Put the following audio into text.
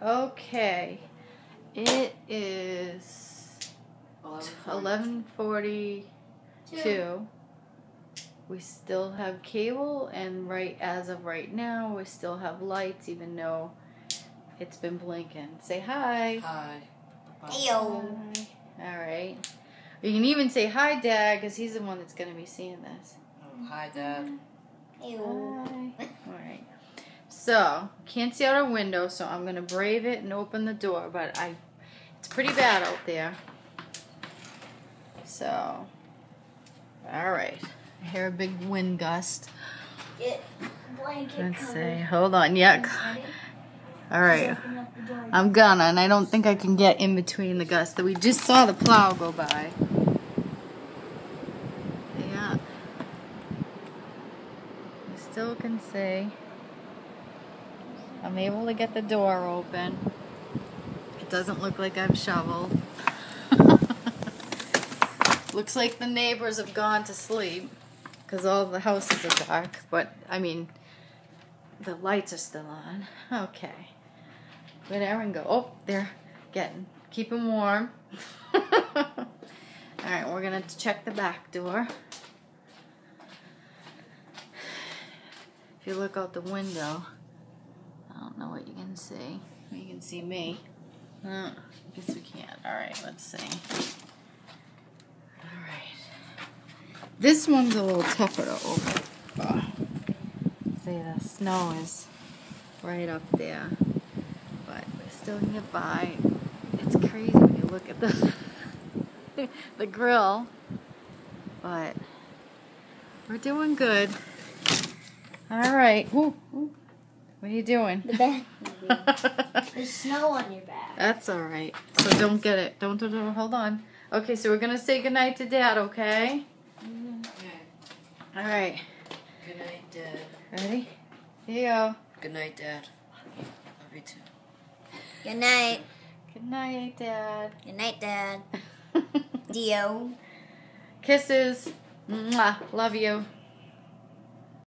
Okay. It is 11:42. We still have cable, and as of right now, we still have lights, even though it's been blinking. Say hi. Hi. Heyo. Hi. All right. You can even say hi, Dad, because he's the one that's going to be seeing this. Oh, hi, Dad. Heyo. Hi. All right. So, can't see out our window, so I'm going to brave it and open the door, but it's pretty bad out there. So, all right. I hear a big wind gust. Get blanket Let's covered. see. Hold on. Yeah. All right. I'm gonna, and I don't think I can get in between the gusts. We just saw the plow go by. Yeah. I still can see. I'm able to get the door open. It doesn't look like I've shoveled. Looks like the neighbors have gone to sleep because all the houses are dark. But, I mean, the lights are still on. Okay. Where'd Aaron go? Oh, they're keep him warm. Alright, we're going to check the back door. If you look out the window, I don't know what you can see. You can see me. I guess we can't. Alright, let's see. Alright. This one's a little tougher to open. See, the snow is right up there. But we still can get by. It's crazy when you look at the the grill. But we're doing good. Alright. What are you doing? The back. There's snow on your back. That's alright. So don't get it. Don't. Hold on. Okay, so we're going to say goodnight to Dad, okay? Okay. Alright. Good night, Dad. Ready? Here you go. Good night, Dad. Love you too. Good night. Good night, Dad. Good night, Dad. Dio. Kisses. Mwah. Love you.